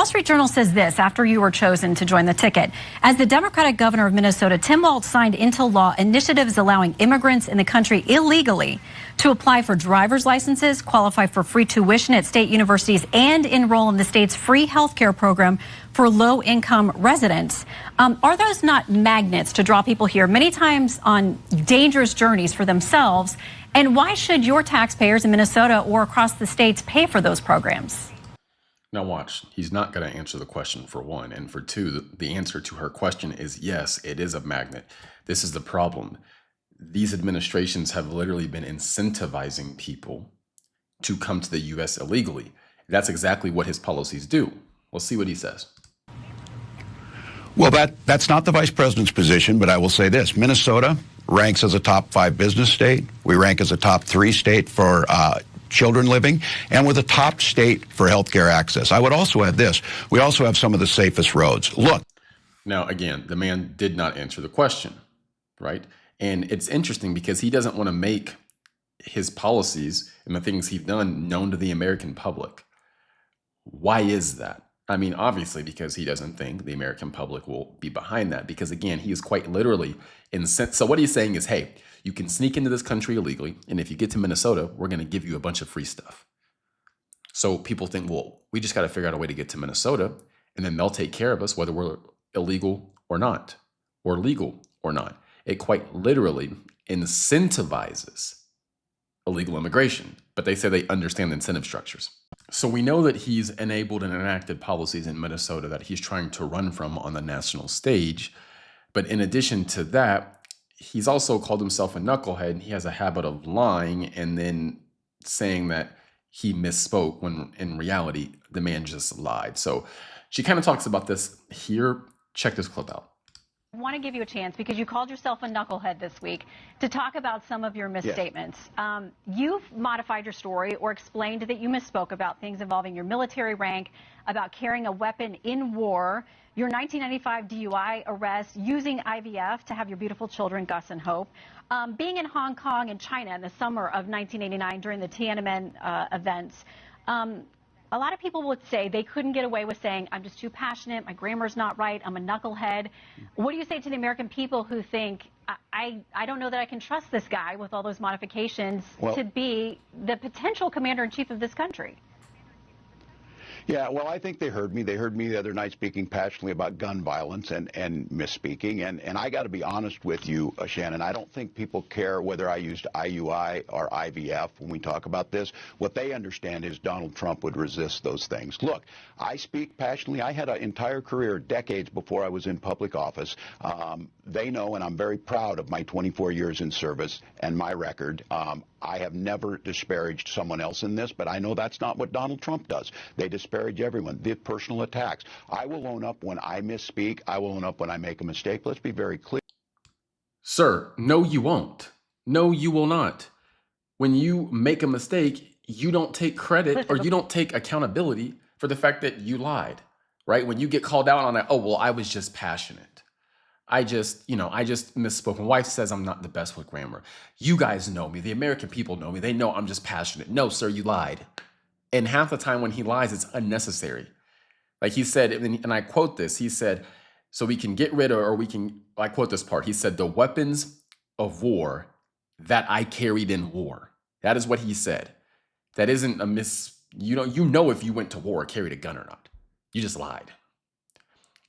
Wall Street Journal says this after you were chosen to join the ticket. As the Democratic governor of Minnesota, Tim Walz signed into law initiatives allowing immigrants in the country illegally to apply for driver's licenses, qualify for free tuition at state universities, and enroll in the state's free health care program for low-income residents. Are those not magnets to draw people here, many times on dangerous journeys for themselves? And why should your taxpayers in Minnesota or across the states pay for those programs? Now watch, he's not going to answer the question, for one. And for two, the answer to her question is yes, it is a magnet. This is the problem. These administrations have literally been incentivizing people to come to the U.S. illegally. That's exactly what his policies do. We'll see what he says. Well, that's not the vice president's position, but I will say this. Minnesota ranks as a top 5 business state. We rank as a top 3 state for children living, and we're the top state for healthcare access. I would also add this. We also have some of the safest roads. Look. Now, again, the man did not answer the question, right? And it's interesting because he doesn't want to make his policies and the things he's done known to the American public. Why is that? I mean, obviously, because he doesn't think the American public will be behind that. Because, again, he is quite literally incensed. So what he's saying is, hey, you can sneak into this country illegally, and if you get to Minnesota, we're going to give you a bunch of free stuff. So people think, well, we just got to figure out a way to get to Minnesota, and then they'll take care of us, whether we're illegal or not, or legal or not. It quite literally incentivizes illegal immigration, but they say they understand the incentive structures. So we know that he's enabled and enacted policies in Minnesota that he's trying to run from on the national stage. But in addition to that, he's also called himself a knucklehead, and he has a habit of lying and then saying that he misspoke when in reality, the man just lied. So she kind of talks about this here. Check this clip out. I want to give you a chance because you called yourself a knucklehead this week to talk about some of your misstatements. Yes. You've modified your story or explained that you misspoke about things involving your military rank, about carrying a weapon in war, your 1995 DUI arrest, using IVF to have your beautiful children, Gus and Hope, being in Hong Kong and China in the summer of 1989 during the Tiananmen events. A lot of people would say they couldn't get away with saying, I'm just too passionate, my grammar's not right, I'm a knucklehead. What do you say to the American people who think, I don't know that I can trust this guy with all those modifications to be the potential commander-in-chief of this country? Yeah, well, I think they heard me. They heard me the other night speaking passionately about gun violence and misspeaking. And I got to be honest with you, Shannon, I don't think people care whether I used IUI or IVF when we talk about this. What they understand is Donald Trump would resist those things. Look, I speak passionately. I had an entire career, decades before I was in public office. They know, and I'm very proud of my 24 years in service and my record. I have never disparaged someone else in this, but I know that's not what Donald Trump does. They disparage everyone, the personal attacks. I will own up when I misspeak. I will own up when I make a mistake. Let's be very clear. Sir, no, you won't. No, you will not. When you make a mistake, you don't take credit or you don't take accountability for the fact that you lied, right? When you get called out on that, oh, well, I was just passionate. I just misspoke. My wife says I'm not the best with grammar. You guys know me. The American people know me. They know I'm just passionate. No, sir, you lied. And half the time when he lies, it's unnecessary. Like he said, and I quote this, he said, so we can get rid of, or we can, I quote this part. He said, the weapons of war that I carried in war. That is what he said. That isn't a you know if you went to war or carried a gun or not. You just lied.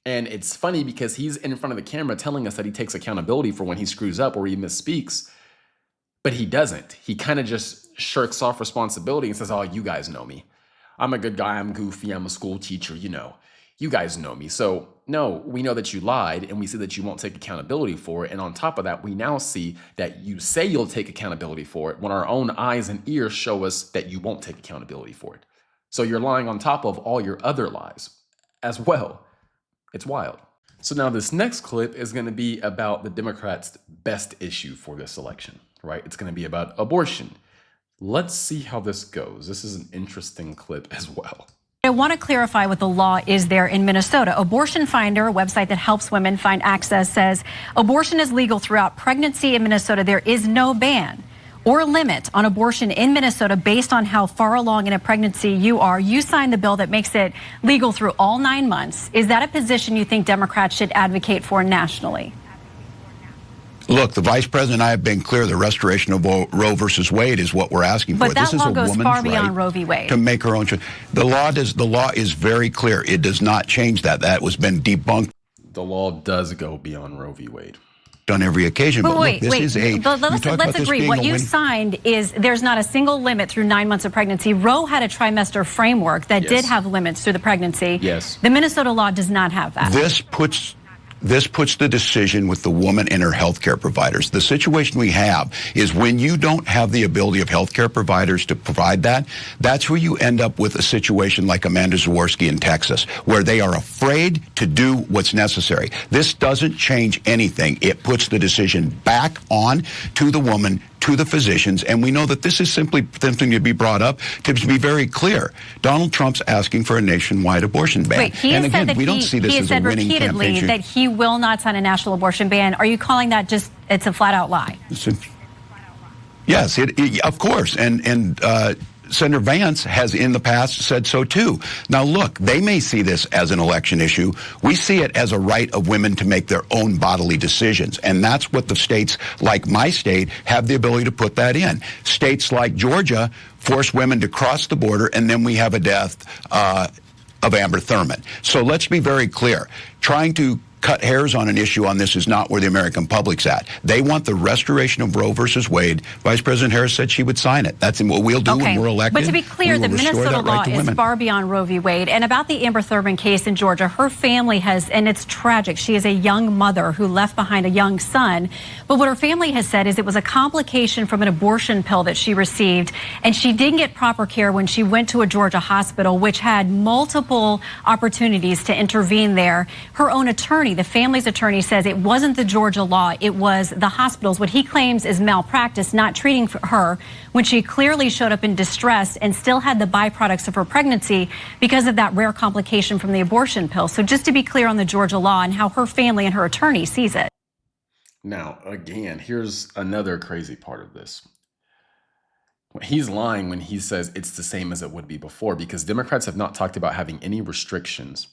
And it's funny because he's in front of the camera telling us that he takes accountability for when he screws up or he misspeaks, but he doesn't. He kind of just shirks off responsibility and says, oh, you guys know me. I'm a good guy. I'm goofy. I'm a school teacher. You guys know me. So no, we know that you lied and we see that you won't take accountability for it. And on top of that, we now see that you say you'll take accountability for it when our own eyes and ears show us that you won't take accountability for it. So you're lying on top of all your other lies as well. It's wild. So now this next clip is going to be about the Democrats' best issue for this election, right? It's going to be about abortion. Let's see how this goes. This is an interesting clip as well. I want to clarify what the law is there in Minnesota. Abortion Finder, a website that helps women find access, says abortion is legal throughout pregnancy in Minnesota. There is no ban. or limit on abortion in Minnesota based on how far along in a pregnancy you are. You signed the bill that makes it legal through all 9 months. Is that a position you think Democrats should advocate for nationally? Look, the vice president and I have been clear. The restoration of Roe versus Wade is what we're asking for. But that this is law a goes woman's far beyond right Roe v. Wade to make her own choice. The law is very clear. It does not change that. That was been debunked. The law does go beyond Roe v. Wade on every occasion. But wait, look, this is a. Let's agree. What you signed is there's not a single limit through 9 months of pregnancy. Roe had a trimester framework that did have limits through the pregnancy. Yes. The Minnesota law does not have that. This puts the decision with the woman and her health care providers. The situation we have is when you don't have the ability of health care providers to provide that, that's where you end up with a situation like Amanda Zaworski in Texas, where they are afraid to do what's necessary. This doesn't change anything. It puts the decision back on to the woman, to the physicians, and we know that this is simply something to be brought up to be very clear. Donald Trump's asking for a nationwide abortion ban. Wait, he and has again, said that we don't see this as a winning repeatedly campaign. that he will not sign a national abortion ban. Are you calling that just, it's a flat out lie? Yes, of course, and Senator Vance has in the past said so too. Now look, they may see this as an election issue. We see it as a right of women to make their own bodily decisions. And that's what the states like my state have the ability to put that in. States like Georgia force women to cross the border, and then we have a death of Amber Thurman. So let's be very clear. Trying to cut hairs on an issue on this is not where the American public's at. They want the restoration of Roe versus Wade. Vice President Harris said she would sign it. That's what we'll do when we're elected. But to be clear, the Minnesota law is far beyond Roe v. Wade. And about the Amber Thurman case in Georgia, her family has, and it's tragic, she is a young mother who left behind a young son. But what her family has said is it was a complication from an abortion pill that she received, and she didn't get proper care when she went to a Georgia hospital, which had multiple opportunities to intervene there. Her own attorney, the family's attorney, says it wasn't the Georgia law, it was the hospitals. What he claims is malpractice, not treating her when she clearly showed up in distress and still had the byproducts of her pregnancy because of that rare complication from the abortion pill. So just to be clear on the Georgia law and how her family and her attorney sees it. Now, again, here's another crazy part of this. He's lying when he says it's the same as it would be before, because Democrats have not talked about having any restrictions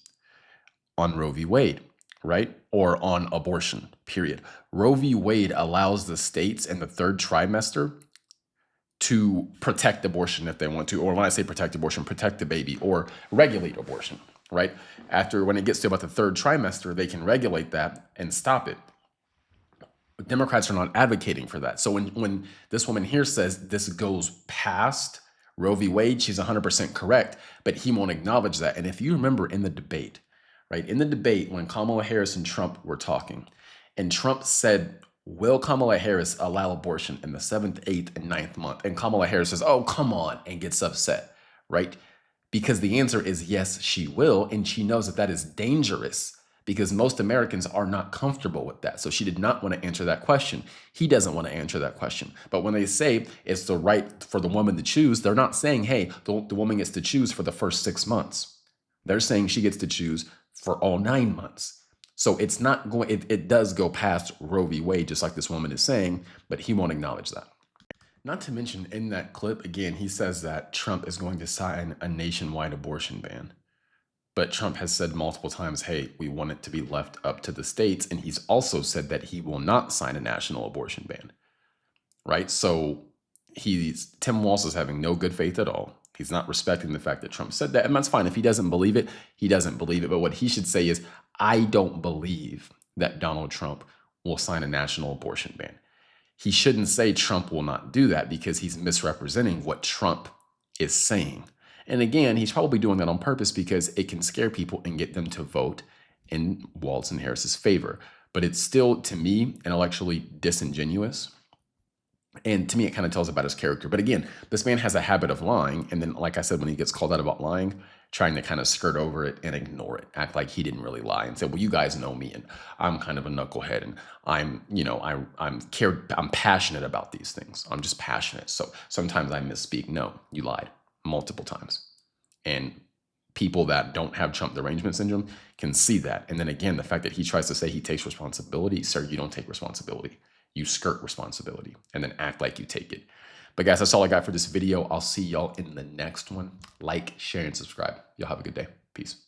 on Roe v. Wade, right? Or on abortion, period. Roe v. Wade allows the states in the third trimester to protect abortion if they want to, or when I say protect abortion, protect the baby, or regulate abortion, right? When it gets to about the third trimester, they can regulate that and stop it. But Democrats are not advocating for that. So when this woman here says this goes past Roe v. Wade, she's 100% correct, but he won't acknowledge that. And if you remember in the debate, right, in the debate when Kamala Harris and Trump were talking, and Trump said, will Kamala Harris allow abortion in the 7th, 8th, and 9th month? And Kamala Harris says, oh, come on, and gets upset, right? Because the answer is yes, she will, and she knows that that is dangerous because most Americans are not comfortable with that. So she did not want to answer that question. He doesn't want to answer that question. But when they say it's the right for the woman to choose, they're not saying, hey, the woman gets to choose for the first 6 months. They're saying she gets to choose for all 9 months. So it's not going, it does go past Roe v. Wade, just like this woman is saying, but he won't acknowledge that. Not to mention in that clip, again, he says that Trump is going to sign a nationwide abortion ban. But Trump has said multiple times, hey, we want it to be left up to the states. And he's also said that he will not sign a national abortion ban, right? So Tim Walz is having no good faith at all. He's not respecting the fact that Trump said that. And that's fine. If he doesn't believe it, he doesn't believe it. But what he should say is, I don't believe that Donald Trump will sign a national abortion ban. He shouldn't say Trump will not do that because he's misrepresenting what Trump is saying. And again, he's probably doing that on purpose because it can scare people and get them to vote in Walz and Harris's favor. But it's still, to me, intellectually disingenuous. And to me, it kind of tells about his character. But again, this man has a habit of lying. And then, like I said, when he gets called out about lying, trying to kind of skirt over it and ignore it, act like he didn't really lie and say, well, you guys know me and I'm kind of a knucklehead and I'm passionate about these things. I'm just passionate. So sometimes I misspeak. No, you lied multiple times. And people that don't have Trump derangement syndrome can see that. And then again, the fact that he tries to say he takes responsibility, sir, you don't take responsibility. you skirt responsibility and then act like you take it. But guys, that's all I got for this video. I'll see y'all in the next one. Like, share, and subscribe. Y'all have a good day. Peace.